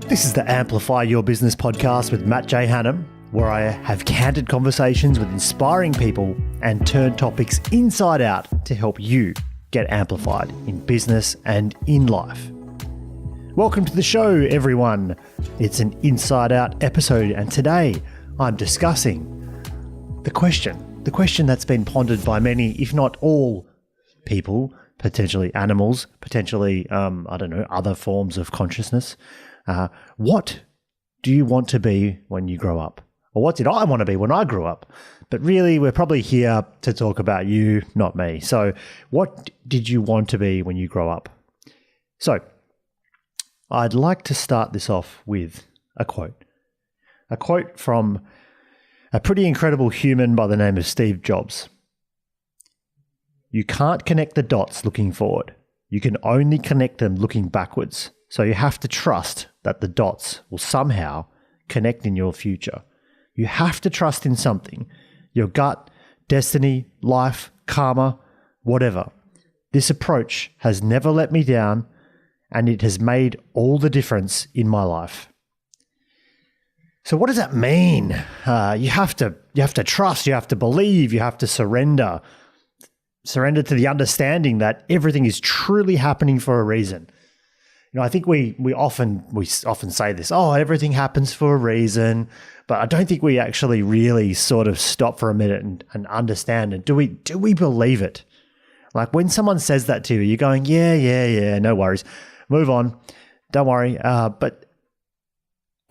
This is the Amplify Your Business podcast with Matt J Hanham, where I have candid conversations with inspiring people and turn topics inside out to help you get amplified in business and in life. Welcome to the show, everyone. It's an inside out episode, and today I'm discussing the question that's been pondered by many, if not all people, potentially animals, potentially, other forms of consciousness. What do you want to be when you grow up? Or what did I want to be when I grew up? But really, we're probably here to talk about you, not me. So what did you want to be when you grow up? So I'd like to start this off with a quote. A quote from a pretty incredible human by the name of Steve Jobs. You can't connect the dots looking forward. You can only connect them looking backwards. So you have to trust that the dots will somehow connect in your future. You have to trust in something, your gut, destiny, life, karma, whatever. This approach has never let me down, and it has made all the difference in my life. So what does that mean? You have to trust, you have to believe, you have to surrender. Surrender to the understanding that everything is truly happening for a reason. You know, I think we often say this, everything happens for a reason, but I don't think we actually really sort of stop for a minute and understand it. Do we believe it? Like when someone says that to you, you're going, yeah, no worries, move on, don't worry.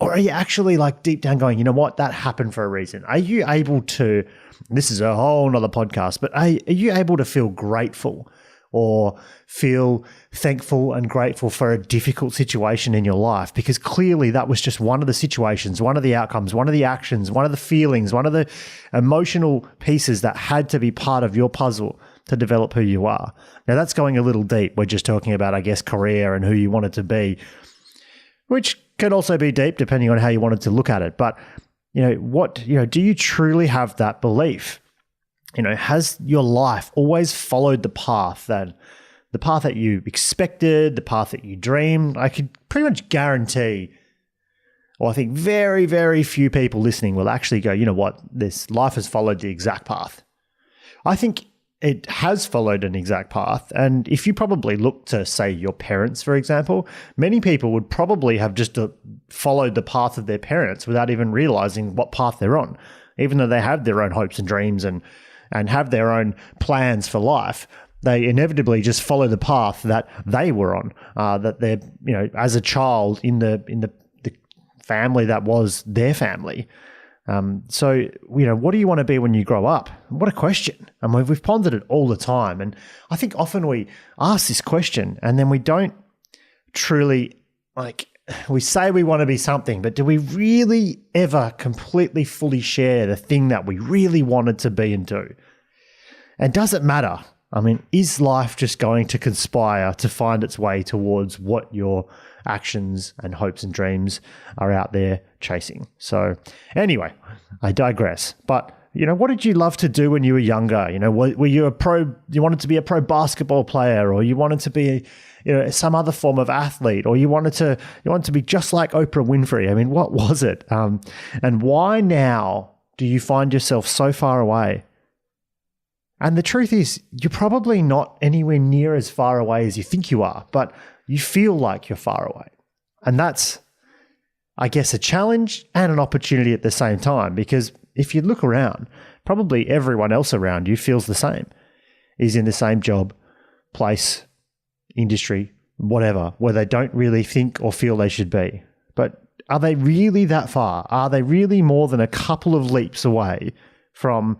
Or are you actually like deep down going, you know what, that happened for a reason? Are you able to, this is a whole nother podcast, but are you able to feel grateful or feel thankful and grateful for a difficult situation in your life? Because clearly that was just one of the situations, one of the outcomes, one of the actions, one of the feelings, one of the emotional pieces that had to be part of your puzzle to develop who you are. Now that's going a little deep. We're just talking about, I guess, career and who you wanted to be, which can also be deep depending on how you wanted to look at it. But, do you truly have that belief? Has your life always followed the path that you expected, the path that you dreamed? I could pretty much guarantee, or I think very, very few people listening will actually go, you know what, this life has followed the exact path. I think it has followed an exact path. And if you probably look to, say, your parents, for example, many people would probably have just followed the path of their parents without even realizing what path they're on, even though they have their own hopes and dreams and have their own plans for life. They inevitably just follow the path that they were on, that they're, as a child in the family that was their family. So what do you want to be when you grow up? What a question. I mean, we've pondered it all the time. And I think often we ask this question and then we don't truly, we say we want to be something, but do we really ever completely fully share the thing that we really wanted to be and do? And does it matter? I mean, is life just going to conspire to find its way towards what your actions and hopes and dreams are out there chasing? So anyway, I digress. But, what did you love to do when you were younger? Were you you wanted to be a pro basketball player, or you wanted to be, some other form of athlete, or you wanted to be just like Oprah Winfrey? I mean, what was it? And why now do you find yourself so far away? And the truth is, you're probably not anywhere near as far away as you think you are, but you feel like you're far away. And that's, I guess, a challenge and an opportunity at the same time, because if you look around, probably everyone else around you feels the same, is in the same job, place, industry, whatever, where they don't really think or feel they should be. But are they really that far? Are they really more than a couple of leaps away from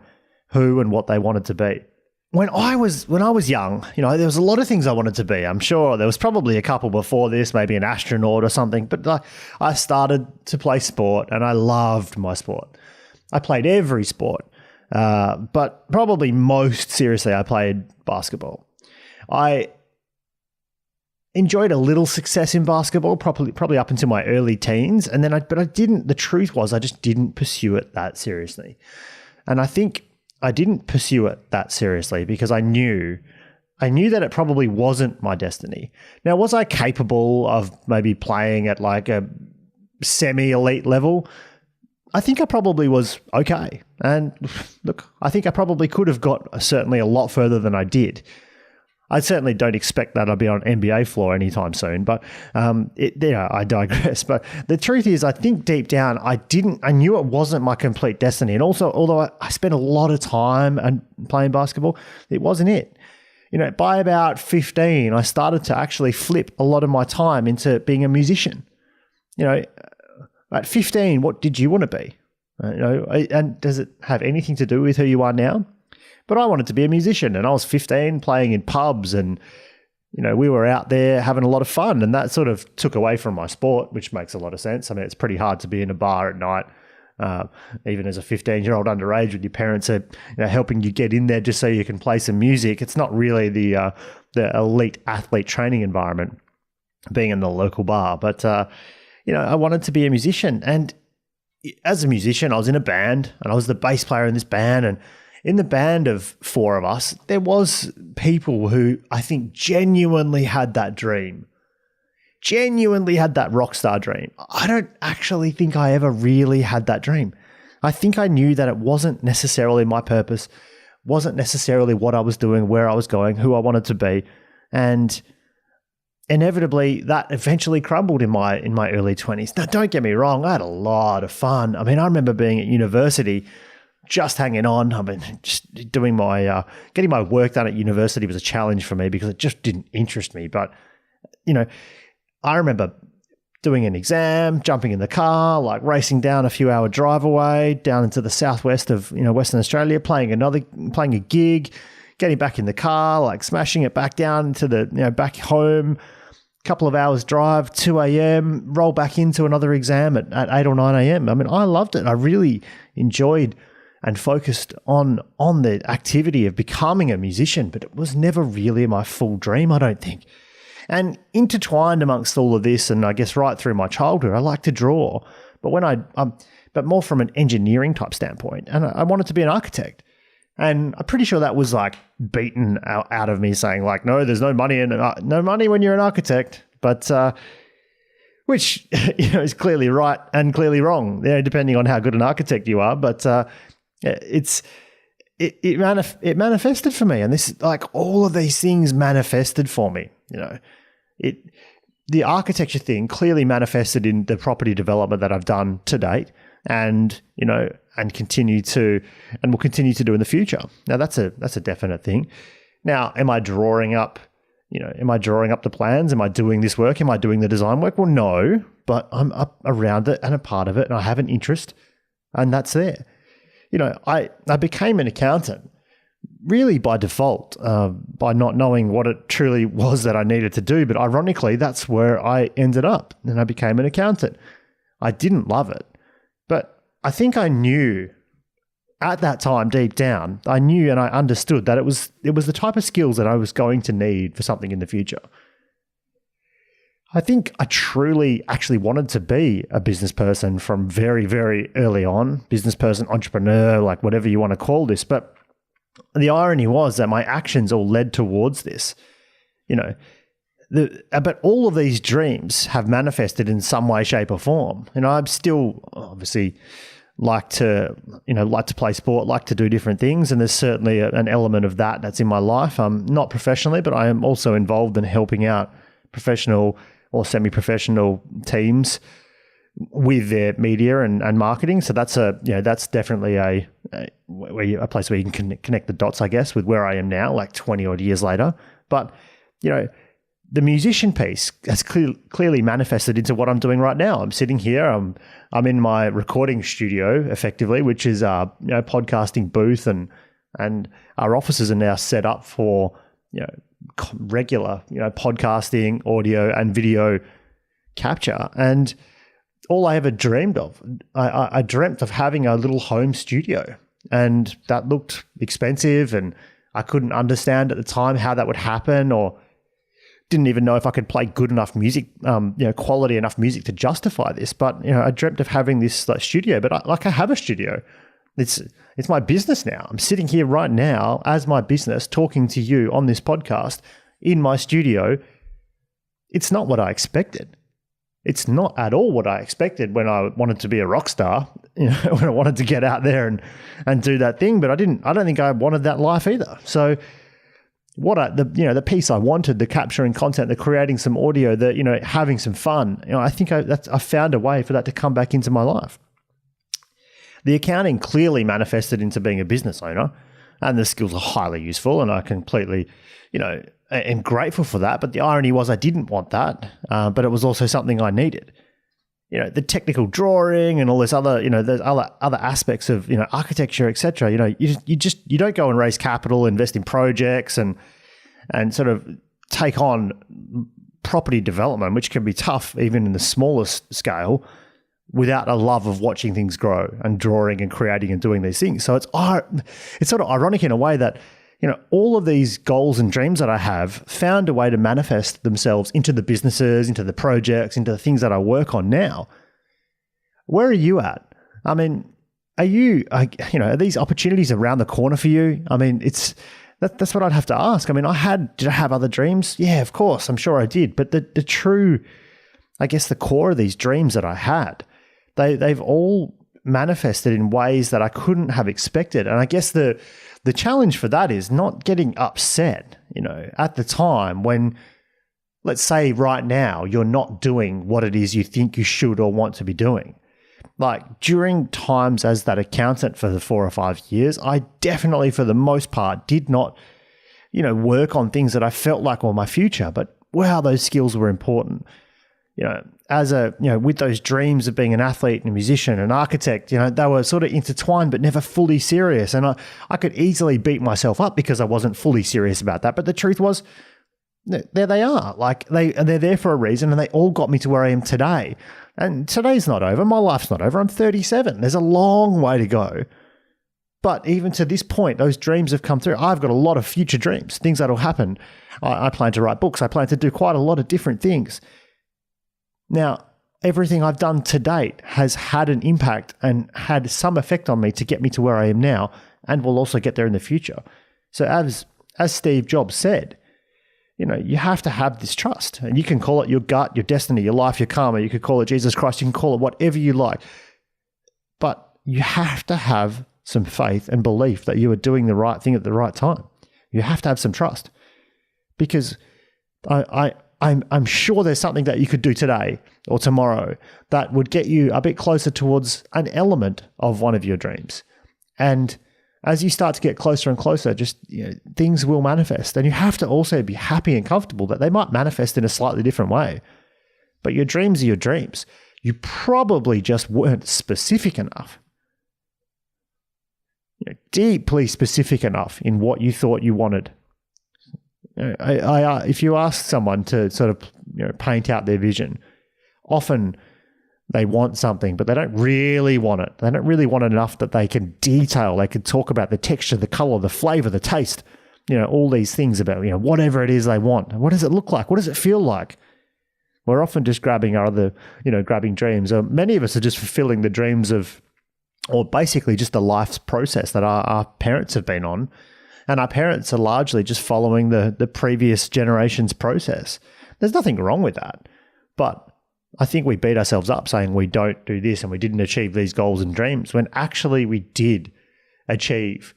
who and what they wanted to be? When I was young, there was a lot of things I wanted to be. I'm sure there was probably a couple before this, maybe an astronaut or something, but I started to play sport and I loved my sport. I played every sport, but probably most seriously, I played basketball. I enjoyed a little success in basketball, probably up into my early teens. And then the truth was I just didn't pursue it that seriously. And I think I didn't pursue it that seriously because I knew I knew that it probably wasn't my destiny. Now, was I capable of maybe playing at like a semi-elite level? I think I probably was okay. And look, I think I probably could have got certainly a lot further than I did. I certainly don't expect that I'll be on an NBA floor anytime soon, but I digress. But the truth is, I think deep down, I knew it wasn't my complete destiny. And also, although I spent a lot of time playing basketball, it wasn't it. By about 15, I started to actually flip a lot of my time into being a musician. At 15, what did you want to be? And does it have anything to do with who you are now? But I wanted to be a musician, and I was 15 playing in pubs, and we were out there having a lot of fun, and that sort of took away from my sport, which makes a lot of sense. I mean, it's pretty hard to be in a bar at night, even as a 15-year-old underage, with your parents are helping you get in there just so you can play some music. It's not really the elite athlete training environment, being in the local bar. But I wanted to be a musician, and as a musician, I was in a band, and I was the bass player in this band, and in the band of four of us, there was people who I think genuinely had that dream, genuinely had that rock star dream. I don't actually think I ever really had that dream. I think I knew that it wasn't necessarily my purpose, wasn't necessarily what I was doing, where I was going, who I wanted to be. And inevitably, that eventually crumbled in my early 20s. Now, don't get me wrong, I had a lot of fun. I mean, I remember being at university, just hanging on. I mean, just doing getting my work done at university was a challenge for me because it just didn't interest me. But, I remember doing an exam, jumping in the car, like racing down a few hour drive away, down into the southwest of, Western Australia, playing a gig, getting back in the car, like smashing it back down to the, back home, couple of hours drive, 2 a.m., roll back into another exam at 8 or 9 a.m. I mean, I loved it. I really enjoyed and focused on the activity of becoming a musician, but it was never really my full dream, I don't think. And intertwined amongst all of this, and I guess right through my childhood, I like to draw, but but more from an engineering type standpoint, and I wanted to be an architect. And I'm pretty sure that was like beaten out of me, saying like, no, there's no money when you're an architect, but which is clearly right and clearly wrong, depending on how good an architect you are, but. It manifested for me, and this like all of these things manifested for me. The architecture thing clearly manifested in the property development that I've done to date, and and will continue to do in the future. Now that's a definite thing. Now, am I drawing up the plans? Am I doing this work? Am I doing the design work? Well, no, but I'm up around it and a part of it, and I have an interest, and that's there. I became an accountant really by default, by not knowing what it truly was that I needed to do. But ironically, that's where I ended up, and I became an accountant. I didn't love it, but I think I knew at that time, deep down, I knew and I understood that it was the type of skills that I was going to need for something in the future. I think I truly actually wanted to be a business person from very, very early on, business person, entrepreneur, like whatever you want to call this. But the irony was that my actions all led towards this, but all of these dreams have manifested in some way, shape or form. I'm still obviously like to play sport, like to do different things. And there's certainly an element of that's in my life. Not professionally, but I am also involved in helping out professional or semi-professional teams with their media and marketing. So that's that's definitely a place where you can connect the dots, I guess, with where I am now, like 20 odd years later. But, the musician piece has clearly manifested into what I'm doing right now. I'm sitting here, I'm in my recording studio effectively, which is a podcasting booth, and our offices are now set up for, regular, podcasting, audio and video capture. And all I ever dreamed of, I dreamt of having a little home studio, and that looked expensive, and I couldn't understand at the time how that would happen, or didn't even know if I could play good enough music, quality enough music to justify this. But, I dreamt of having this studio, but I have a studio. It's my business now. I'm sitting here right now as my business, talking to you on this podcast in my studio. It's not what I expected. It's not at all what I expected when I wanted to be a rock star, when I wanted to get out there and do that thing. But I don't think I wanted that life either. So the piece I wanted, the capturing content, the creating some audio, the having some fun, I think I found a way for that to come back into my life. The accounting clearly manifested into being a business owner, and the skills are highly useful, and I completely, am grateful for that. But the irony was I didn't want that, but it was also something I needed. The technical drawing and all this other, there's other aspects of, architecture, etc. You don't go and raise capital, invest in projects, and sort of take on property development, which can be tough even in the smallest scale, without a love of watching things grow and drawing and creating and doing these things. So it's sort of ironic in a way that, all of these goals and dreams that I have found a way to manifest themselves into the businesses, into the projects, into the things that I work on now. Where are you at? I mean, are these opportunities around the corner for you? I mean, that's what I'd have to ask. I mean, did I have other dreams? Yeah, of course, I'm sure I did. But the true, I guess the core of these dreams that I had, they've all manifested in ways that I couldn't have expected. And I guess the challenge for that is not getting upset, at the time when, let's say right now, you're not doing what it is you think you should or want to be doing. Like during times as that accountant for the 4 or 5 years, I definitely, for the most part, did not, work on things that I felt like were my future. But wow, those skills were important. With those dreams of being an athlete and a musician, an architect, they were sort of intertwined but never fully serious. And I could easily beat myself up because I wasn't fully serious about that. But the truth was, there they are. Like they're there for a reason, and they all got me to where I am today. And today's not over. My life's not over. I'm 37. There's a long way to go. But even to this point, those dreams have come through. I've got a lot of future dreams, things that'll happen. I plan to write books. I plan to do quite a lot of different things. Now, everything I've done to date has had an impact and had some effect on me to get me to where I am now, and will also get there in the future. So as Steve Jobs said, you have to have this trust. And you can call it your gut, your destiny, your life, your karma. You could call it Jesus Christ. You can call it whatever you like. But you have to have some faith and belief that you are doing the right thing at the right time. You have to have some trust. Because I'm sure there's something that you could do today or tomorrow that would get you a bit closer towards an element of one of your dreams. And as you start to get closer and closer, just things will manifest. And you have to also be happy and comfortable that they might manifest in a slightly different way. But your dreams are your dreams. You probably just weren't specific enough. Deeply specific enough in what you thought you wanted. If you ask someone to sort of paint out their vision, often they want something, but they don't really want it. They don't really want it enough that they can detail. They can talk about the texture, the color, the flavor, the taste, all these things about, whatever it is they want. What does it look like? What does it feel like? We're often just grabbing our other, grabbing dreams. Many of us are just fulfilling the dreams of, or basically just the life's process that our parents have been on. And our parents are largely just following the previous generation's process. There's nothing wrong with that. But I think we beat ourselves up saying we don't do this and we didn't achieve these goals and dreams, when actually we did achieve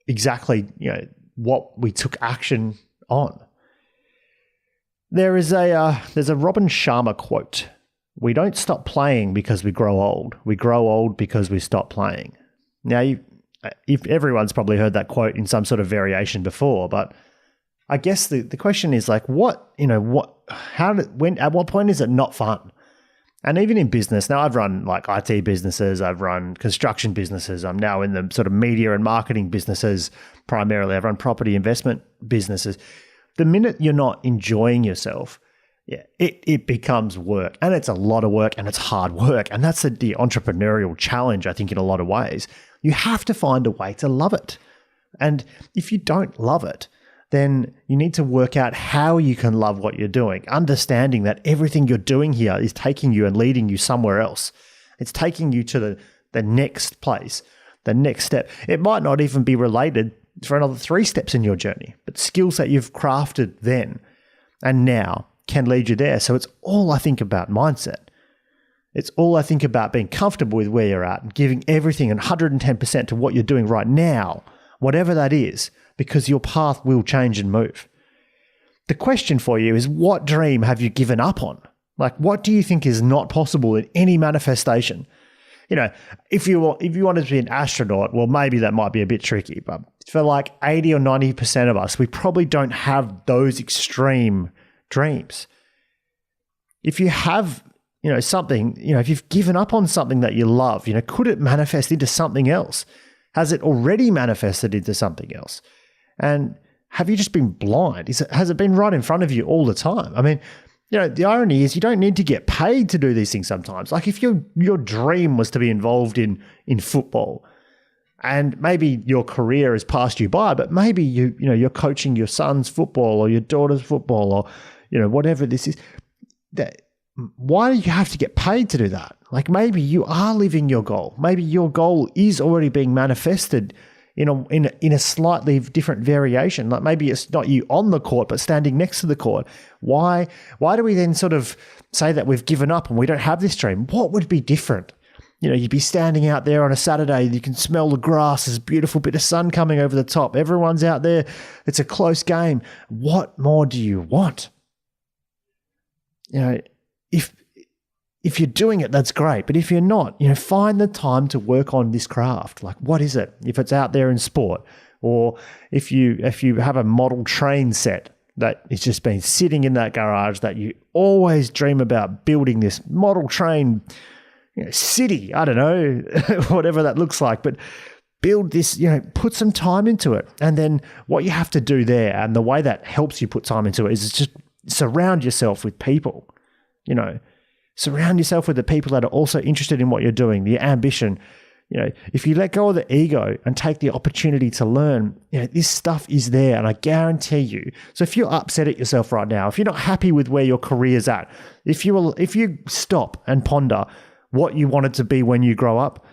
exactly what we took action on. There's a Robin Sharma quote. We don't stop playing because we grow old. We grow old because we stop playing. Now, if everyone's probably heard that quote in some sort of variation before, but I guess the question is like, at what point is it not fun? And even in business, now I've run like IT businesses, I've run construction businesses, I'm now in the sort of media and marketing businesses primarily, I've run property investment businesses. The minute you're not enjoying yourself, it becomes work, and it's a lot of work and it's hard work. And that's the entrepreneurial challenge, I think, in a lot of ways. You have to find a way to love it. And if you don't love it, then you need to work out how you can love what you're doing, understanding that everything you're doing here is taking you and leading you somewhere else. It's taking you to the next place the next step. It might not even be related for another 3 steps in your journey, but skills that you've crafted then and now can lead you there. So it's all I think about mindset. It's all I think about being comfortable with where you're at and giving everything and 110% to what you're doing right now, whatever that is, because your path will change and move. The question for you is, what dream have you given up on? Like, what do you think is not possible in any manifestation? You know, if you wanted to be an astronaut, well, maybe that might be a bit tricky, but for like 80 or 90% of us, we probably don't have those extreme dreams. If you have, something, if you've given up on something that you love, could it manifest into something else? Has it already manifested into something else? And have you just been blind? Has it been right in front of you all the time? I mean, the irony is you don't need to get paid to do these things sometimes. Like if your dream was to be involved in football, and maybe your career has passed you by, but maybe you're coaching your son's football or your daughter's football or whatever this is. Why do you have to get paid to do that? Like maybe you are living your goal. Maybe your goal is already being manifested in a slightly different variation. Like maybe it's not you on the court, but standing next to the court. Why do we then sort of say that we've given up and we don't have this dream? What would be different? You'd be standing out there on a Saturday, you can smell the grass, there's a beautiful bit of sun coming over the top. Everyone's out there. It's a close game. What more do you want? If you're doing it, that's great. But if you're not, find the time to work on this craft. Like, what is it? If it's out there in sport, or if you have a model train set that is just been sitting in that garage that you always dream about building this model train, city, I don't know, whatever that looks like, but build this, put some time into it. And then what you have to do there, and the way that helps you put time into it, is just surround yourself with people, surround yourself with the people that are also interested in what you're doing, the ambition. If you let go of the ego and take the opportunity to learn, this stuff is there, and I guarantee you. So if you're upset at yourself right now, if you're not happy with where your career's at, if you stop and ponder what you wanted to be when you grow up,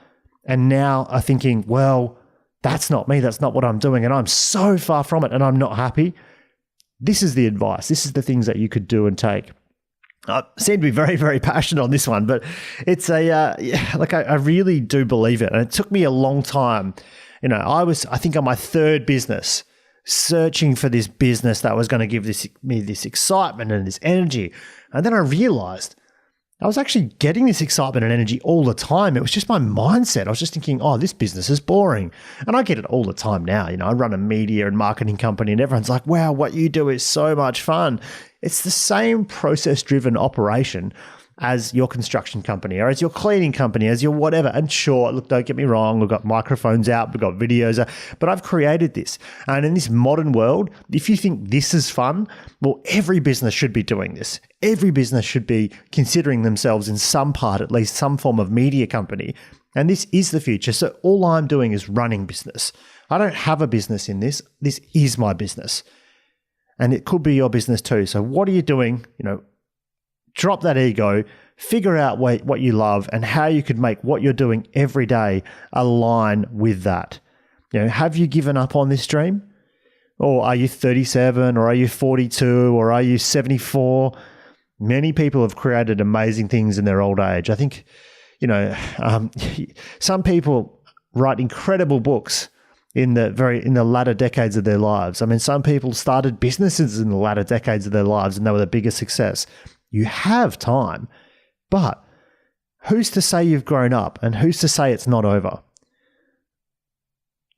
and now are thinking, well, that's not me, that's not what I'm doing, and I'm so far from it and I'm not happy, this is the advice. This is the things that you could do and take. I seem to be very, very passionate on this one, but it's I really do believe it. And it took me a long time. I think on my 3rd business, searching for this business that was going to give me this excitement and this energy. And then I realized I was actually getting this excitement and energy all the time. It was just my mindset. I was just thinking, oh, this business is boring. And I get it all the time now. I run a media and marketing company, and everyone's like, wow, what you do is so much fun. It's the same process-driven operation as your construction company or as your cleaning company, as your whatever. And sure, look, don't get me wrong, we've got microphones out, we've got videos out, but I've created this. And in this modern world, if you think this is fun, well, every business should be doing this. Every business should be considering themselves in some part, at least some form of media company. And this is the future. So all I'm doing is running business. I don't have a business in this. This is my business. And it could be your business too. So what are you doing? Drop that ego, figure out what you love and how you could make what you're doing every day align with that. Have you given up on this dream? Or are you 37 or are you 42 or are you 74? Many people have created amazing things in their old age. I think, some people write incredible books in the latter decades of their lives. I mean, some people started businesses in the latter decades of their lives and they were the biggest success. You have time, but who's to say you've grown up and who's to say it's not over?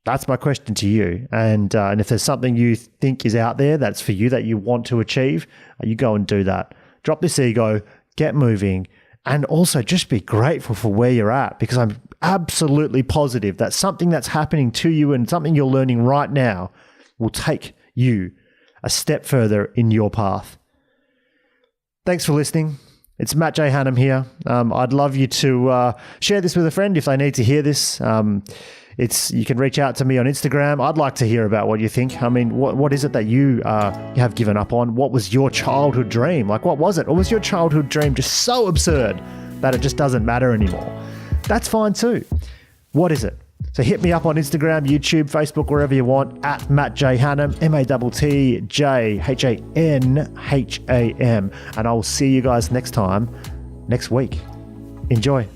That's my question to you. And if there's something you think is out there that's for you that you want to achieve, you go and do that. Drop this ego, get moving, and also just be grateful for where you're at, because I'm absolutely positive that something that's happening to you and something you're learning right now will take you a step further in your path. Thanks for listening. It's Matt J Hanham here. I'd love you to share this with a friend if they need to hear this. You can reach out to me on Instagram. I'd like to hear about what you think. I mean, what is it that you have given up on? What was your childhood dream? Like, what was it? Or was your childhood dream just so absurd that it just doesn't matter anymore? That's fine too. What is it? So hit me up on Instagram, YouTube, Facebook, wherever you want, at Matt J Hanham, MattJHanham. And I'll see you guys next week. Enjoy.